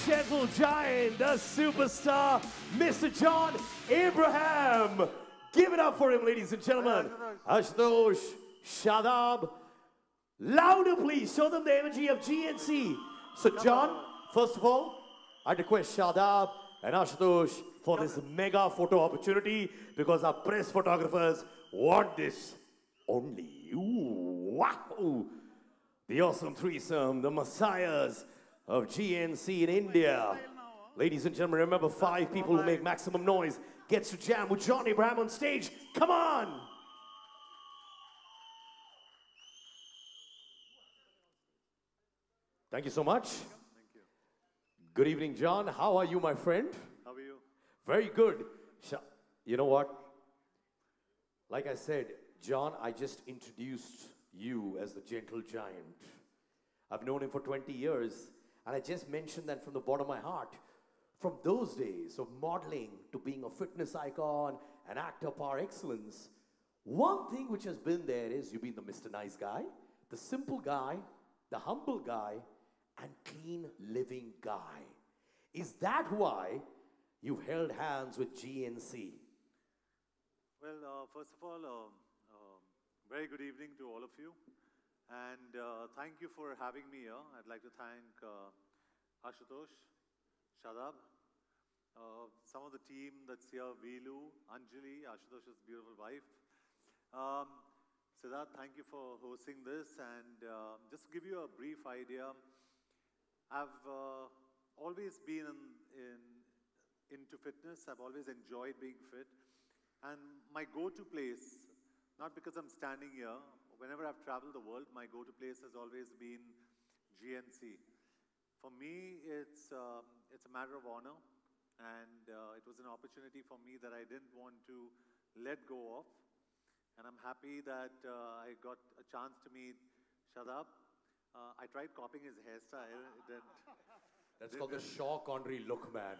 gentle giant, the superstar, Mr. John Abraham. Give it up for him, ladies and gentlemen. Ashutosh, Shadab. Louder, please. Show them the energy of GNC. So, John, first of all, I request Shadab and Ashutosh for this mega photo opportunity because our press photographers want this only. Ooh, wow. The awesome threesome, the messiahs of GNC in India. Ladies and gentlemen, remember 5 people who make maximum noise gets to jam with John Abraham on stage. Come on! Thank you so much. Thank you. Good evening, John. How are you, my friend? How are you? Very good. You know what? Like I said, John, I just introduced you as the gentle giant. I've known him for 20 years, and I just mentioned that from the bottom of my heart. From those days of modeling to being a fitness icon, an actor par excellence, one thing which has been there is you've been the Mr. Nice Guy, the simple guy, the humble guy, and clean living guy. Is that why you've held hands with GNC? Well, first of all, very good evening to all of you. And thank you for having me here. I'd like to thank Ashutosh, Shadab, some of the team that's here, Veelu, Anjali, Ashutosh's beautiful wife. Siddharth, thank you for hosting this. And just to give you a brief idea, I've always been into fitness. I've always enjoyed being fit. And my go-to place, not because I'm standing here, whenever I've traveled the world, my go-to place has always been GNC. For me, it's a matter of honor, and it was an opportunity for me that I didn't want to let go of. And I'm happy that I got a chance to meet Shadab. I tried copying his hairstyle. It didn't. That's called the Shaw Connery look, man.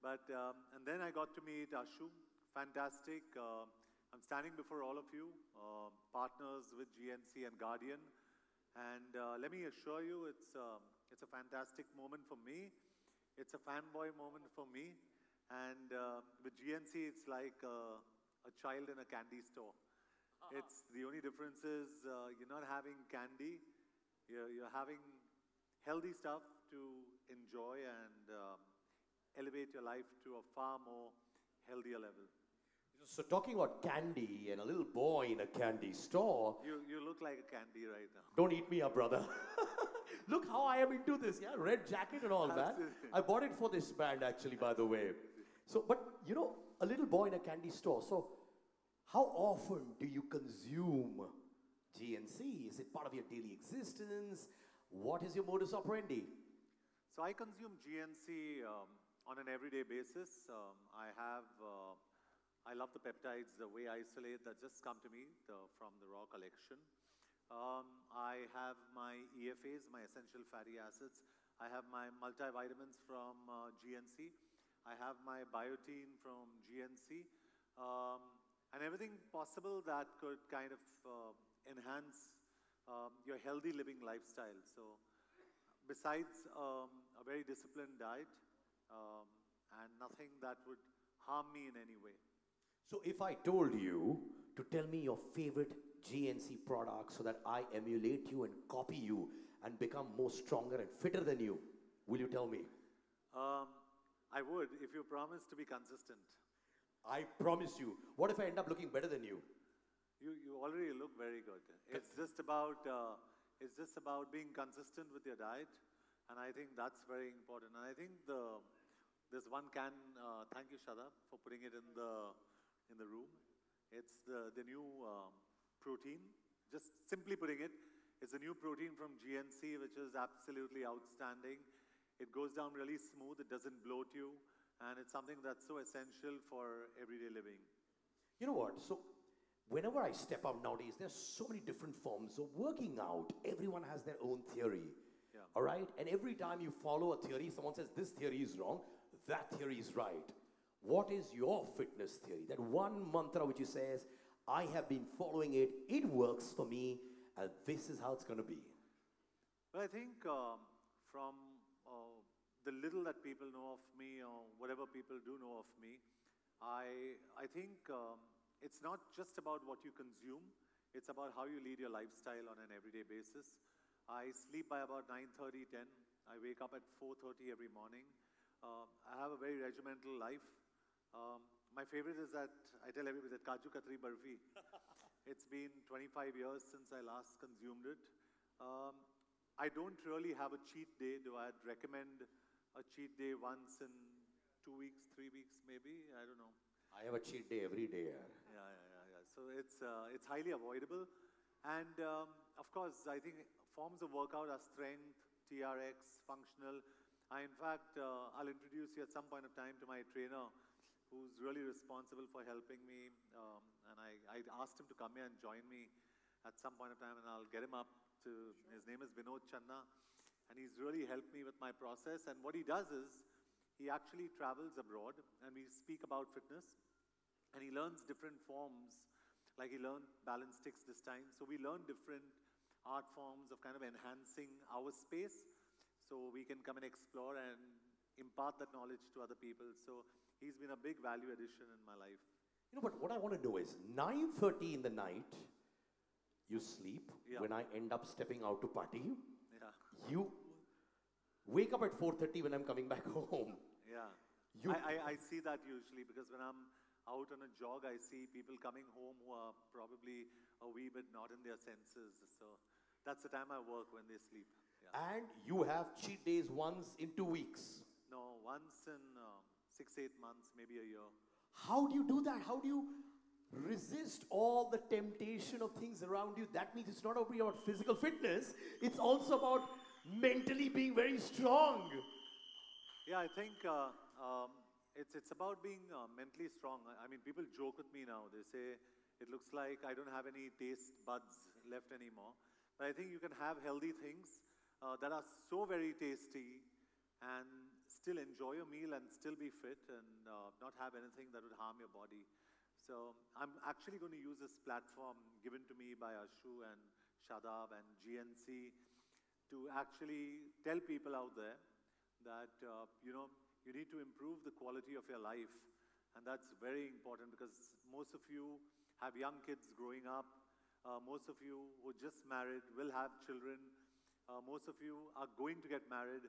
But, and then I got to meet Ashu. Fantastic. I'm standing before all of you, partners with GNC and Guardian. And let me assure you, it's a fantastic moment for me. It's a fanboy moment for me. And with GNC, it's like a child in a candy store. It's the only difference is you're not having candy. You're having healthy stuff to enjoy and elevate your life to a far more healthier level. So talking about candy and a little boy in a candy store. You look like a candy right now. Don't eat me up, brother. Look how I am into this, yeah? Red jacket and all that. I bought it for this band actually, by the way. So, but you know, a little boy in a candy store. So how often do you consume GNC? Is it part of your daily existence? What is your modus operandi? So I consume GNC on an everyday basis. I love the peptides, the whey isolate that just come to me from the raw collection. I have my EFAs, my essential fatty acids. I have my multivitamins from GNC. I have my biotin from GNC. And everything possible that could kind of enhance your healthy living lifestyle. So besides a very disciplined diet and nothing that would harm me in any way. So if I told you to tell me your favorite GNC product so that I emulate you and copy you and become more stronger and fitter than you, will you tell me? I would, if you promise to be consistent. I promise you. What if I end up looking better than you? You already look very good. It's just about being consistent with your diet, and I think that's very important. And I think there's one can. Thank you, Shadab, for putting it in the room. It's the new protein. Just simply putting it, it's a new protein from GNC, which is absolutely outstanding. It goes down really smooth. It doesn't bloat you. And it's something that's so essential for everyday living. You know what? So whenever I step out nowadays, there's so many different forms of working out. Everyone has their own theory. Yeah. All right? And every time you follow a theory, someone says this theory is wrong, that theory is right. What is your fitness theory? That one mantra which you says, I have been following it, it works for me, and this is how it's going to be. Well, I think from the little that people know of me or whatever people do know of me, I think it's not just about what you consume, it's about how you lead your lifestyle on an everyday basis. I sleep by about 9:30, 10. I wake up at 4:30 every morning. I have a very regimental life. My favorite is that I tell everybody that Kaju Katri Barfi. It's been 25 years since I last consumed it. I don't really have a cheat day, though I'd recommend a cheat day once in 2 weeks, 3 weeks maybe, I don't know. I have a cheat day every day. Yeah. So it's highly avoidable. And of course, I think forms of workout are strength, TRX, functional. In fact, I'll introduce you at some point of time to my trainer, who's really responsible for helping me. And I asked him to come here and join me at some point of time, and I'll get him up to, his name is Vinod Channa, and he's really helped me with my process. And what he does is, he actually travels abroad, and we speak about fitness, and he learns different forms, like he learned balance sticks this time. So we learn different art forms of kind of enhancing our space, so we can come and explore and impart that knowledge to other people. So he's been a big value addition in my life. You know, but what I want to do is 9:30 in the night, you sleep. Yeah. When I end up stepping out to party, Yeah. you wake up at 4:30 when I'm coming back home. Yeah. You- I see that usually because when I'm out on a jog, I see people coming home who are probably a wee bit not in their senses. So that's the time I work, when they sleep. Yeah. And you have cheat days once in 2 weeks. No, once in 6, 8 months, maybe a year. How do you do that? How do you resist all the temptation of things around you? That means it's not only about physical fitness, it's also about mentally being very strong. Yeah, I think it's about being mentally strong. I mean, people joke with me now. They say, it looks like I don't have any taste buds left anymore. But I think you can have healthy things that are so very tasty and still enjoy your meal and still be fit and not have anything that would harm your body. So I'm actually going to use this platform given to me by Ashu and Shadab and GNC to actually tell people out there that, you need to improve the quality of your life. And that's very important because most of you have young kids growing up. Most of you who just married will have children. Most of you are going to get married.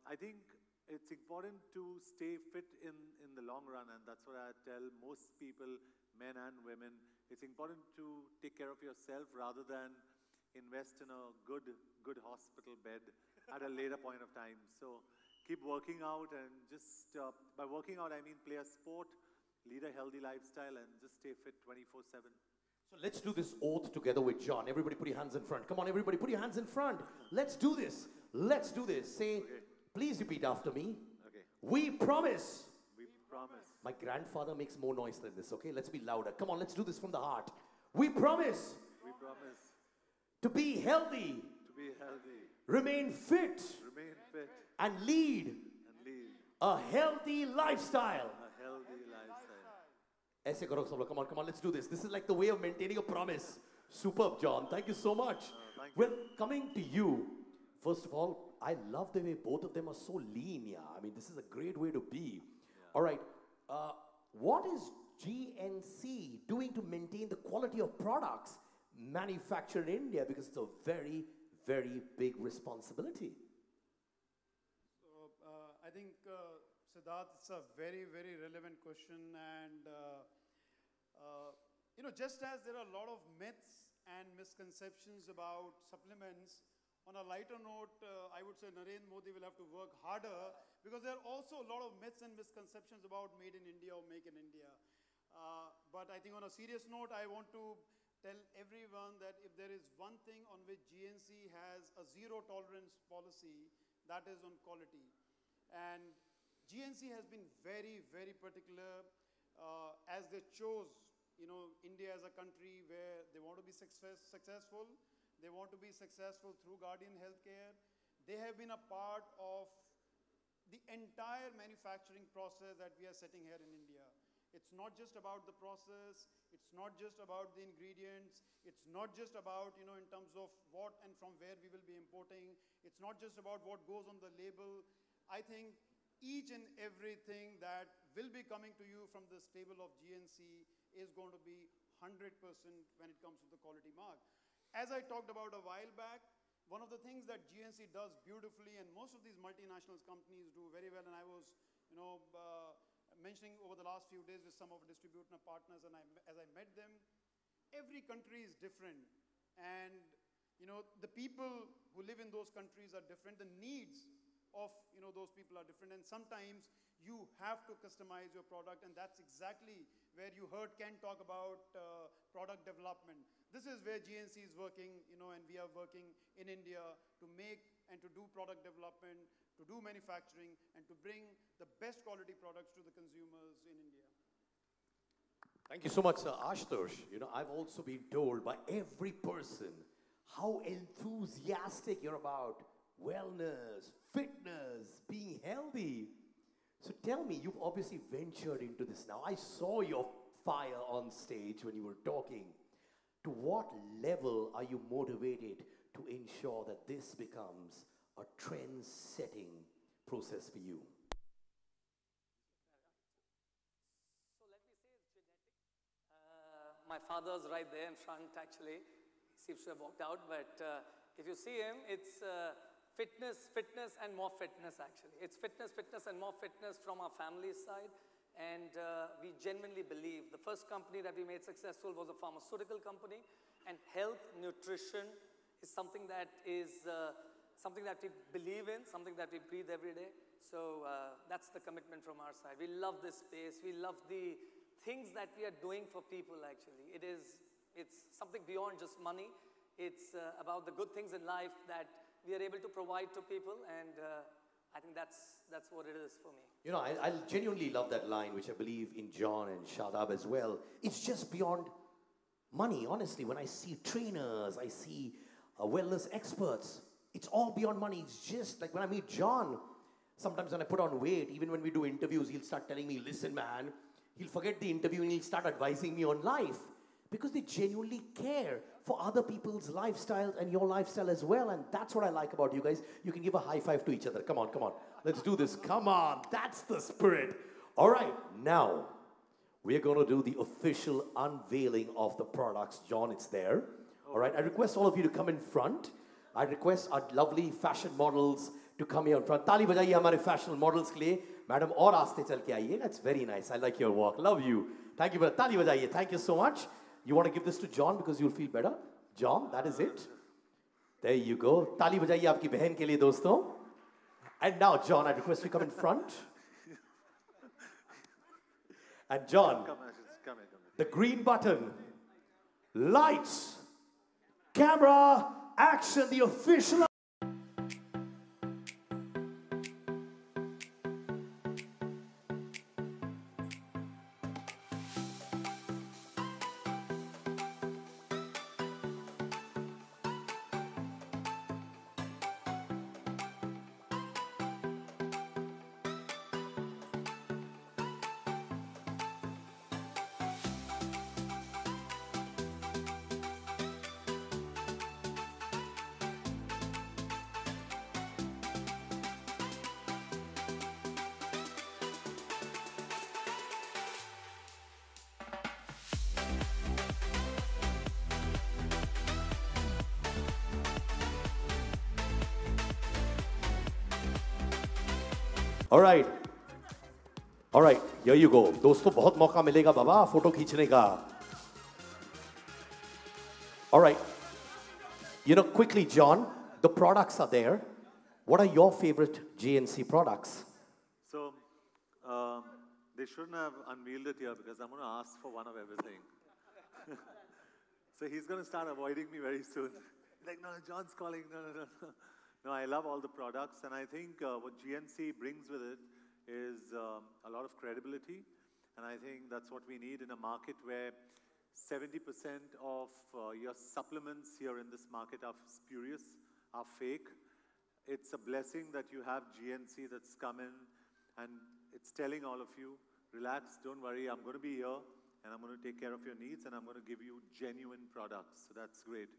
I think it's important to stay fit in the long run, and that's what I tell most people, men and women. It's important to take care of yourself rather than invest in a good hospital bed at a later point of time. So keep working out, and just by working out, I mean play a sport, lead a healthy lifestyle, and just stay fit 24/7. So let's do this oath together with John. Everybody put your hands in front. Come on, everybody, put your hands in front. Let's do this. Let's do this. Say, please repeat after me. Okay. We promise. We promise. My grandfather makes more noise than this, okay? Let's be louder. Come on, let's do this from the heart. We promise We promise to be healthy, to be healthy, remain fit, remain fit, and lead and lead a healthy lifestyle. a healthy lifestyle. Aise karo sab log. Come on, let's do this. This is like the way of maintaining a promise. Superb, John. Thank you so much. Thank you. Well, coming to you, first of all, I love the way both of them are so lean, yeah. I mean, this is a great way to be. All right, what is GNC doing to maintain the quality of products manufactured in India? Because it's a very, very big responsibility. So, I think, Siddharth, it's a very, very relevant question. And, just as there are a lot of myths and misconceptions about supplements, on a lighter note, I would say Narendra Modi will have to work harder, because there are also a lot of myths and misconceptions about made in India or make in India. But I think on a serious note, I want to tell everyone that if there is one thing on which GNC has a zero tolerance policy, that is on quality. And GNC has been very, very particular as they chose, India as a country where they want to be successful. They want to be successful through Guardian Healthcare. They have been a part of the entire manufacturing process that we are setting here in India. It's not just about the process. It's not just about the ingredients. It's not just about, in terms of what and from where we will be importing. It's not just about what goes on the label. I think each and everything that will be coming to you from the stable of GNC is going to be 100% when it comes to the quality mark. As I talked about a while back, one of the things that GNC does beautifully, and most of these multinational companies do very well, and I was, mentioning over the last few days with some of our distributor partners, and as I met them, every country is different, and the people who live in those countries are different. The needs of those people are different, and sometimes you have to customize your product, and that's exactly where you heard Ken talk about product development. This is where GNC is working, and we are working in India to make and to do product development, to do manufacturing, and to bring the best quality products to the consumers in India. Thank you so much, Ashutosh. I've also been told by every person how enthusiastic you're about wellness, fitness, being healthy. So tell me, you've obviously ventured into this now. I saw your fire on stage when you were talking. To what level are you motivated to ensure that this becomes a trend-setting process for you? So let me say it's genetic. My father's right there in front, actually. He seems to have walked out, but if you see him, it's fitness, fitness, and more fitness, actually. It's fitness, fitness, and more fitness from our family side. And we genuinely believe the first company that we made successful was a pharmaceutical company, and health, nutrition is something that we believe in, something that we breathe every day. So that's the commitment from our side. We love this space. We love the things that we are doing for people, actually. It's something beyond just money. It's about the good things in life that we are able to provide to people, and I think that's what it is for me. I genuinely love that line, which I believe in John and Shadab as well. It's just beyond money, honestly. When I see trainers, I see wellness experts, it's all beyond money. It's just like when I meet John, sometimes when I put on weight, even when we do interviews, he'll start telling me, listen, man, he'll forget the interview and he'll start advising me on life. Because they genuinely care for other people's lifestyles and your lifestyle as well. And that's what I like about you guys. You can give a high five to each other. Come on, come on. Let's do this. Come on. That's the spirit. All right. Now, we're going to do the official unveiling of the products. John, it's there. All right. I request all of you to come in front. I request our lovely fashion models to come here in front. Tali bajaiye hamare fashion models ke liye. Madam, aur raaste chal ke aiye. That's very nice. I like your walk. Love you. Thank you. Tali bajaiye. Thank you so much. You want to give this to John because you'll feel better? John, that is it. There you go. Tali bajaiye aapki behan ke liye, doston. And now, John, I request you come in front. And John, the green button, lights, camera, action, the official. All right, here you go. दोस्तों बहुत मौका मिलेगा बाबा photo खींचने का. All right, quickly, John, the products are there. What are your favorite GNC products? So, they shouldn't have unveiled it here because I'm going to ask for one of everything. So he's going to start avoiding me very soon. Like, no, John's calling, no. No, I love all the products, and I think what GNC brings with it is a lot of credibility, and I think that's what we need in a market where 70% of your supplements here in this market are spurious, are fake. It's a blessing that you have GNC that's come in, and it's telling all of you, relax, don't worry, I'm going to be here, and I'm going to take care of your needs, and I'm going to give you genuine products. So that's great.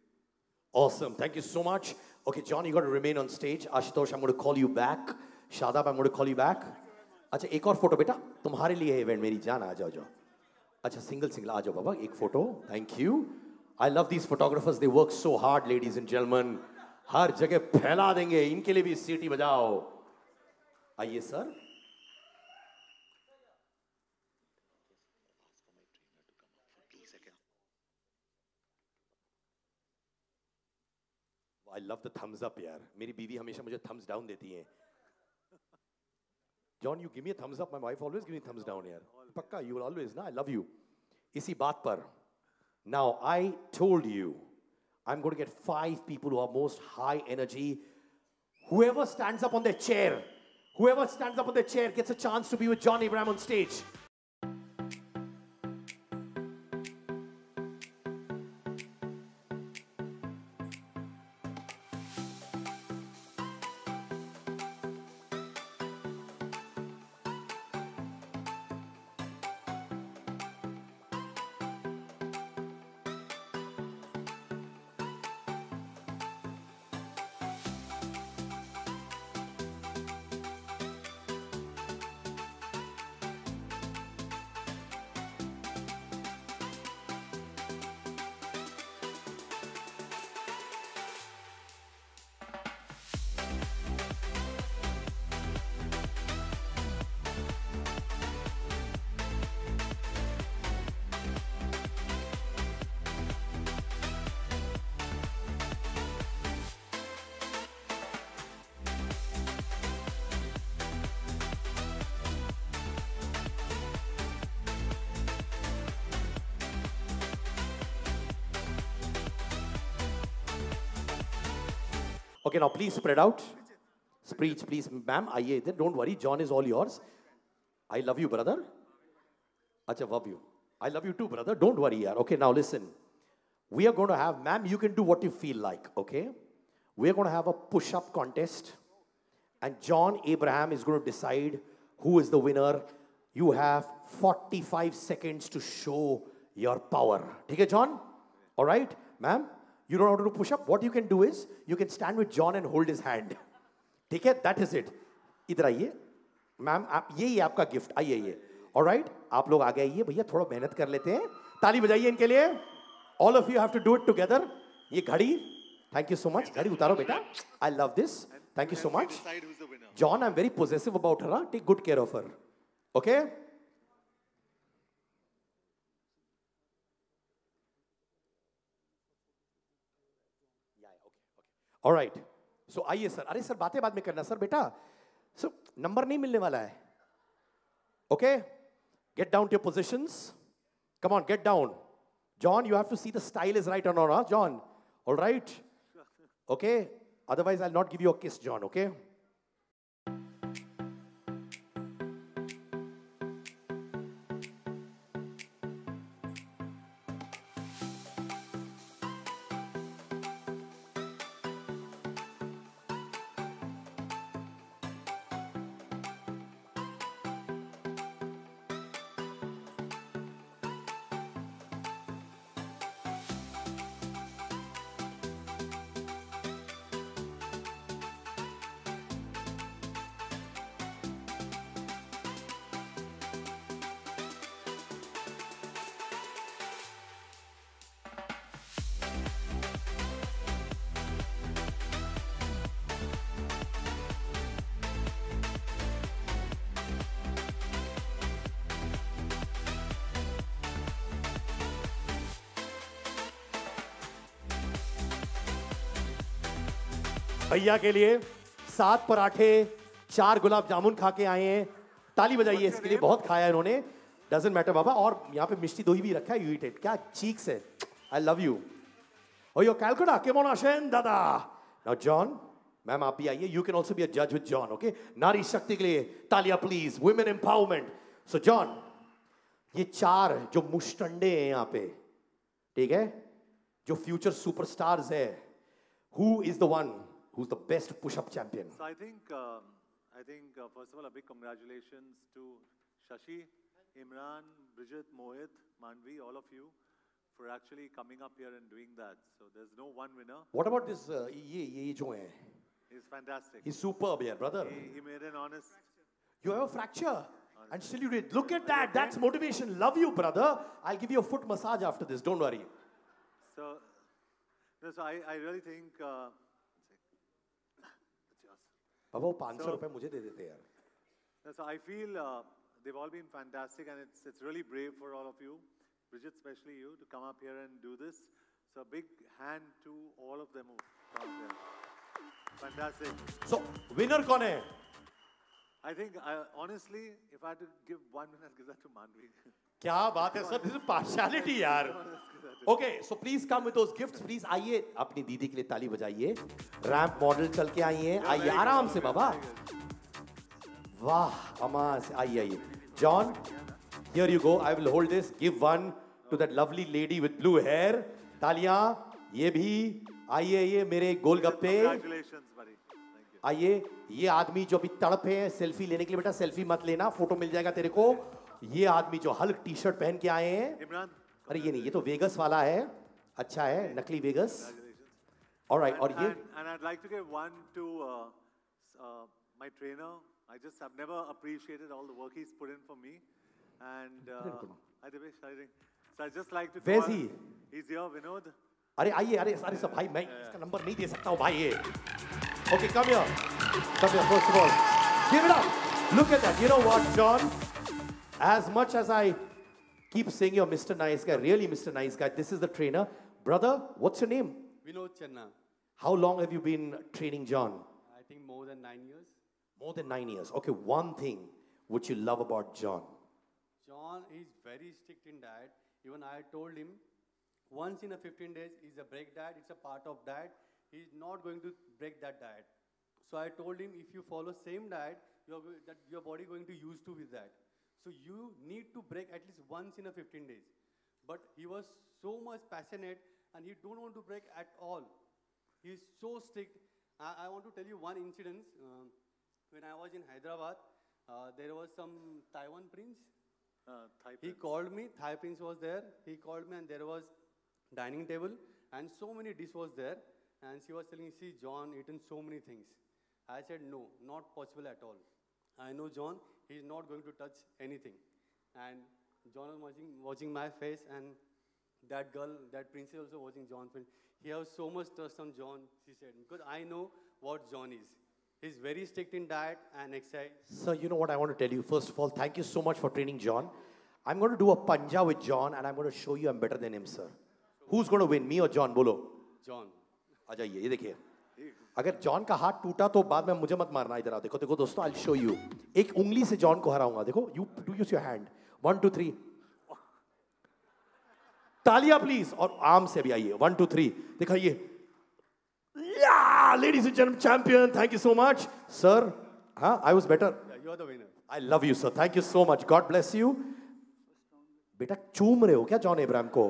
Awesome. Thank you so much. Okay, John, you got to remain on stage. Ashutosh, I'm going to call you back. Shadab, I'm going to call you back. अच्छा एक और photo बेटा तुम्हारे लिए है event मेरी जान आ जाओ जाओ अच्छा सिंगल आ जाओ बाबा एक photo thank you I love these photographers they work so hard ladies and gentleman हर जगह फैला देंगे इनके लिए भी सीटी बजाओ आइए sir I love the thumbs up यार मेरी बीवी हमेशा मुझे थम्स डाउन देती है John, you give me a thumbs up. My wife always gives me thumbs down here. Pakka, you will always, na? I love you. Isi baat par. Now, I told you, I'm going to get 5 people who are most high energy. Whoever stands up on their chair gets a chance to be with John Abraham on stage. Okay, now please spread out. Please, ma'am, aaiye idhar. Don't worry, John is all yours. I love you, brother. Acha, love you. I love you too, brother. Don't worry, yaar. Okay, now listen. We are going to have, ma'am, you can do what you feel like, okay? We are going to have a push-up contest. And John Abraham is going to decide who is the winner. You have 45 seconds to show your power. Okay, John? All right, ma'am? You don't know how to do push-up? What you can do is, you can stand with John and hold his hand. Okay, that is it. इधर आइए, ma'am आप यही है आपका gift आइए ये. All right, आप लोग आगे आइए भैया थोड़ा मेहनत कर लेते हैं. ताली बजाइए इनके लिए. All of you have to do it together. ये घड़ी. Thank you so much. घड़ी उतारो बेटा. I love this. Thank you so much. John, I'm very possessive about her. Huh? Take good care of her. Okay? All right. So आइए sir. अरे sir बातें बाद में करना सर बेटा. So नंबर नहीं मिलने वाला है. Okay? Get down to your positions. Come on, get down. John, you have to see the style is right or not, huh? John. All right? Okay? Otherwise, I'll not give you a kiss, John, okay? भैया के लिए 7 पराठे 4 गुलाब जामुन खा के आए हैं. ताली बजाइए इसके लिए. बहुत खाया इन्होंने. डजंट मैटर बाबा. और यहाँ पे मिष्टी दोही भी रखा है. You eat it. क्या चीक्स है. I love you. और योर कैलकुटा केमोन आशेन दादा. नाउ जॉन मैम आप भी आइए. You can also be a जज विद जॉन. ओके नारी शक्ति के लिए तालियां please. Women empowerment. So John ये 4 जो मुश्तंडे हैं यहाँ पे ठीक है जो फ्यूचर सुपरस्टार्स है. Who is the one who's the best push-up champion? So I think first of all, a big congratulations to Shashi, Imran, Bridget, Mohit, Manvi, all of you for actually coming up here and doing that. So there's no one winner. What about this? ये जो है? He's fantastic. He's superb, yeah, brother. He made an honest. You have a fracture, and still you did. Look at that. That's motivation. Love you, brother. I'll give you a foot massage after this. Don't worry. So, no, so I really think. बाबा वो 500 रुपए मुझे दे देते यार. So I feel they've all been fantastic, and it's really brave for all of you, Bridget, especially you, to come up here and do this. So a big hand to all of them who come up here. Fantastic. So winner कौन है? I think honestly, if I had to give one winner, I'd give that to Manvi. क्या बात है sir? This is partiality यार. Okay, so please come with those gifts. Please आइए अपनी दीदी के लिए ताली बजाइए. रैंप मॉडल चल के आइए. आइए आराम से बाबा. वाह अमा से आइए. John, here you go. I will hold this. Give one to that lovely lady with blue hair. तालियां. ये भी आइए ये मेरे गोलगप्पे. Congratulations, buddy. Thank you. आइए ये आदमी जो अभी तड़प है सेल्फी लेने के लिए. बेटा सेल्फी मत लेना, फोटो मिल जाएगा तेरे को. ये आदमी जो हल्क टी शर्ट पहन के आए हैं. Imran. अरे ये नहीं, ये तो वेगस वाला है. अच्छा है, नकली वेगस. Alright, और ये And I'd like to give one to my trainer. I've never appreciated all the work he's put in for me. And so I just like to Where's call. he? He's here, Vinod. अरे आइए, अरे सब भाई मैं इसका number नहीं दे सकता हूँ भाई ये. Okay, come here. Come here, first of all. Give it up. Look at that. You know what, John? As much as I keep saying you're Mr. Nice Guy, really Mr. Nice Guy, this is the trainer. Brother, what's your name? Vinod Channa. How long have you been training John? I think more than 9 years. More than 9 years. Okay, one thing which you love about John. John is very strict in diet. Even I told him, once in a 15 days is a break diet. It's a part of diet. He's not going to break that diet. So I told him, if you follow same diet, your body going to used to with that. So you need to break at least once in a 15 days. But he was so much passionate and he don't want to break at all. He's so strict. I want to tell you one incident. When I was in Hyderabad, there was some Taiwan prince. He called me, Thai prince was there. He called me and there was dining table and so many dishes was there. And she was telling, see, John eaten so many things. I said, no, not possible at all. I know John, he is not going to touch anything. And John was watching my face, and that girl, that princess also watching John's face. He has so much trust on John, she said, because I know what John is. He's very strict in diet and exercise. So you know what I want to tell you. First of all, thank you so much for training John. I'm going to do a panja with John, and I'm going to show you I'm better than him, sir. Who's going to win, me or John? Bolo. John. आ जाइए, ये देखिए. अगर John का हाथ टूटा तो बाद में मुझे मत मारना. इधर आओ, देखो देखो दोस्तों, I'll show you. एक उंगली से जॉन को हराऊंगा. देखो, you do use your hand. 1 2 3. तालियां प्लीज. और आर्म से भी आइए. 1 2 3. दिखाइए. Yeah, ladies and gentlemen, champion. Thank you so much, sir. हाँ, I was better. Yeah, you are the winner. I love you, sir. Thank you so much. God bless you. बेटा चूम रहे हो क्या जॉन इब्राहिम को?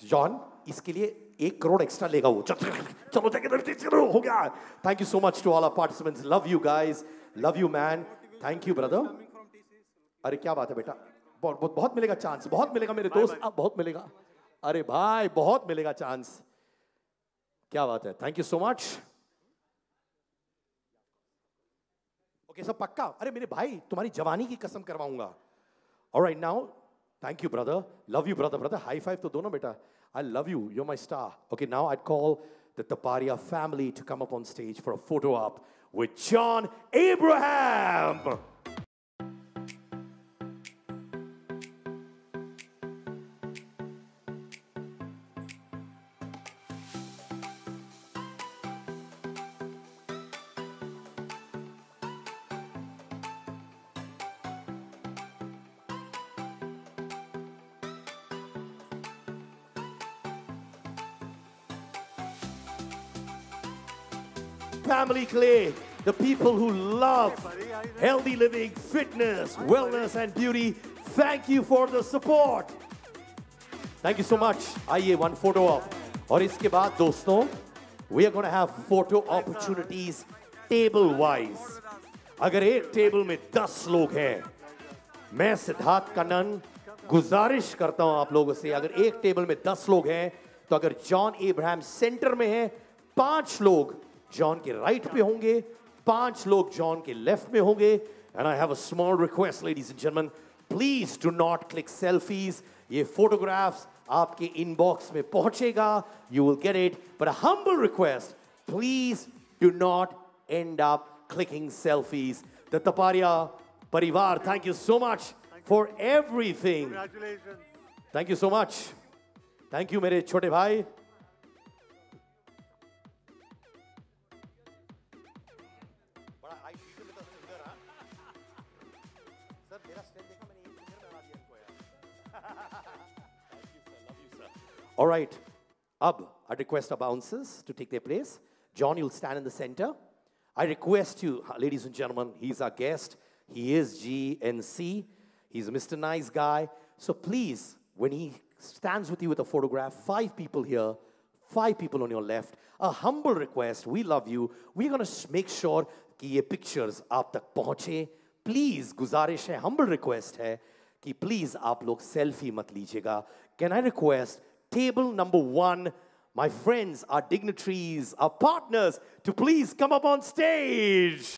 जॉन इसके लिए 1 crore extra लेगा वो. चलो चलो हो गया. Thank you so much to all our participants. Love you guys. Love you man. Thank you brother. अरे क्या बात है बेटा. बहुत मिलेगा चांस. बहुत मिलेगा मेरे दोस्त. अब बहुत मिलेगा. अरे भाई बहुत मिलेगा चांस. क्या बात है. Thank you so much. Okay, सब पक्का. अरे मेरे भाई तुम्हारी जवानी की कसम करवाऊंगा. All right now. Thank you, brother. Love you, brother. Brother, high five to dono beta. I love you. You're my star. Okay, now I'd call the Taparia family to come up on stage for a photo op with John Abraham. Family Clay, the people who love healthy living, fitness, wellness and beauty, thank you for the support. Thank you so much. आइए one photo op. और इसके बाद दोस्तों, we are going to have photo opportunities table wise. अगर एक table में 10 लोग हैं, मैं सिद्धार्थ कन्नन गुजारिश करता हूं आप लोगों से, अगर एक टेबल में 10 लोग हैं तो अगर जॉन एब्राहम सेंटर में है, 5 लोग जॉन के राइट पे होंगे, 5 लोग जॉन के लेफ्ट में होंगे. And I have a small request, ladies and gentlemen. Please do not click selfies. ये photographs आपके inbox में पहुंचेगा. You will get it. But a humble request, please do not end up clicking selfies. The Taparia Parivar, thank you so much for everything. Congratulations. Thank you so much. Thank you, मेरे छोटे भाई. All right. Ab, I request our bouncers to take their place. John, you'll stand in the center. I request you, ladies and gentlemen, he's our guest. He is GNC. He's Mr. Nice Guy. So please, when he stands with you with a photograph, 5 people here, 5 people on your left, a humble request. We love you. We're going to make sure कि ये pictures आप तक पहुंचे. Please, गुजारिश है, humble request है कि please आप लोग selfie मत लीजिएगा. Can I request table number 1, my friends, our dignitaries, our partners, to please come up on stage.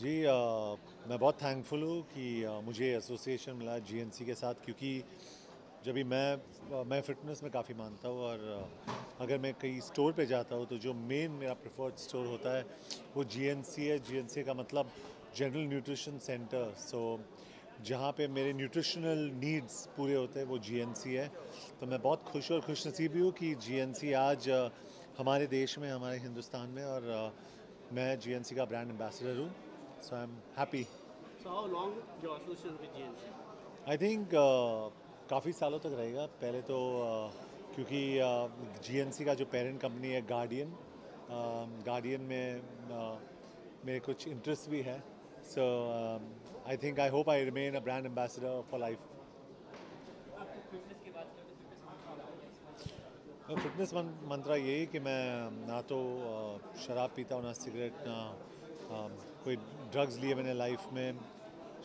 जी मैं बहुत थैंकफुल हूँ कि मुझे एसोसिएशन मिला जीएनसी के साथ, क्योंकि जब भी मैं फ़िटनेस में काफ़ी मानता हूँ और अगर मैं कहीं स्टोर पे जाता हूँ तो जो मेन मेरा प्रेफर्ड स्टोर होता है वो जीएनसी है. जीएनसी का मतलब जनरल न्यूट्रिशन सेंटर. सो जहाँ पे मेरे न्यूट्रिशनल नीड्स पूरे होते हैं वो जीएनसी है. तो मैं बहुत खुश और खुशनसीब भी हूँ कि जीएनसी आज हमारे देश में, हमारे हिंदुस्तान में, और मैं जीएनसी का ब्रांड एम्बेसडर हूँ. So I'm happy. So how long your association with GNC? I think काफ़ी सालों तक रहेगा. पहले तो क्योंकि GNC का जो पेरेंट कंपनी है गार्डियन में मेरे कुछ इंटरेस्ट भी है. So I think I hope I remain a brand ambassador for life. Fitness mantra यही कि मैं ना तो शराब पीता हूँ, ना सिगरेट, ना कोई ड्रग्स लिए मैंने लाइफ में.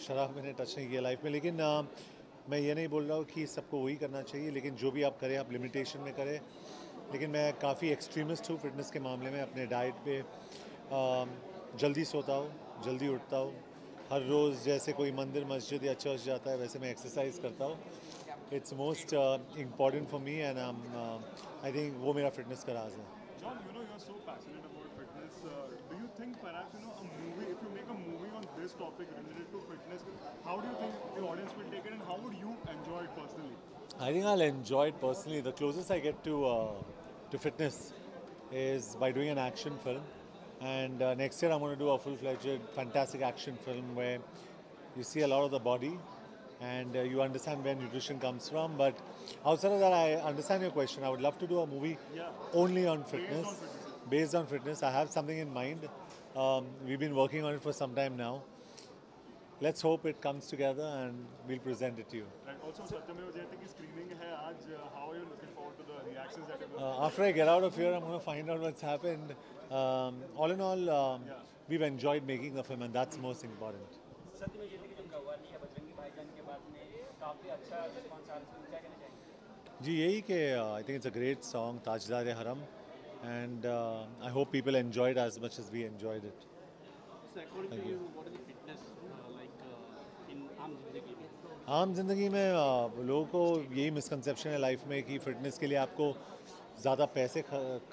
शराब मैंने टच नहीं किया लाइफ में. लेकिन मैं ये नहीं बोल रहा हूँ कि सबको वही करना चाहिए, लेकिन जो भी आप करें आप लिमिटेशन में करें. लेकिन मैं काफ़ी एक्सट्रीमिस्ट हूँ फिटनेस के मामले में. अपने डाइट पे जल्दी सोता हूँ, जल्दी उठता हूँ. हर रोज़ जैसे कोई मंदिर, मस्जिद या चर्च जाता है वैसे मैं एक्सरसाइज करता हूँ. It's most important for me and I think वो मेरा फिटनेस का राज है. John, you are so passionate about fitness. Do you think perhaps a movie, if you make a movie on this topic related to fitness, how do you think the audience will take it, and how would you enjoy it personally? I think I'll enjoy it personally. The closest I get to fitness is by doing an action film, and next year I'm going to do a full-fledged, fantastic action film where you see a lot of the body and you understand where nutrition comes from. But outside of that, I understand your question. I would love to do a movie only on fitness, based on fitness. I have something in mind. We've been working on it for some time now. Let's hope it comes together and we'll present it to you. Right. Also, Satyameva Jayate ki screening hai aaj. How are you looking forward to the reactions that you're going to After I get out of here, I'm going to find out what's happened. All in all, we've enjoyed making the film, and that's most important. सत्य में जीते की जो कव्वाली है बजरंगी भाईजान के बाद में काफ़ी अच्छा रिस्पॉन्स आ रहा है, इसमें क्या कहना चाहेंगे? जी यही कि I think it's a great song, ताजदार हरम, and I hope people enjoyed as much as we enjoyed it. So according to you, what is the fitness like in आम जिंदगी में? आम जिंदगी में लोगों को यही मिसकंसेप्शन है लाइफ में कि फिटनेस के लिए आपको ज़्यादा पैसे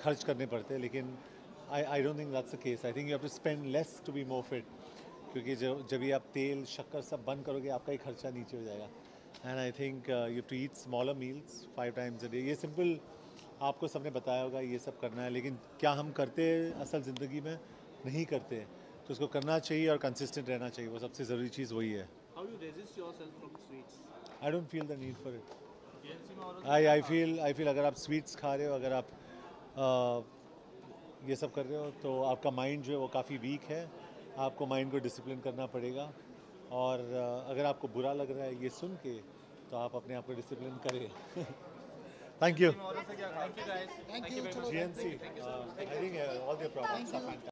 खर्च करने पड़ते हैं, लेकिन I don't think that's the case. I think you have to spend less to be more fit, क्योंकि जब भी आप तेल शक्कर सब बंद करोगे आपका ही खर्चा नीचे हो जाएगा. And I think you have to eat smaller meals 5 times a day. ये सिंपल आपको सबने बताया होगा ये सब करना है, लेकिन क्या हम करते असल ज़िंदगी में नहीं करते, तो उसको करना चाहिए और कंसिस्टेंट रहना चाहिए. वो सबसे ज़रूरी चीज़ वही है. How you resist yourself from sweets? I don't feel the need for it. GNC में और I feel अगर आप स्वीट्स खा रहे हो, अगर आप ये सब कर रहे हो, तो आपका माइंड जो है वो काफ़ी वीक है. आपको माइंड को डिसिप्लिन करना पड़ेगा, और अगर आपको बुरा लग रहा है ये सुन के, तो आप अपने आप को डिसिप्लिन करें. Thank you. Thank you guys. Thank you. GNC. I think all their products are fantastic.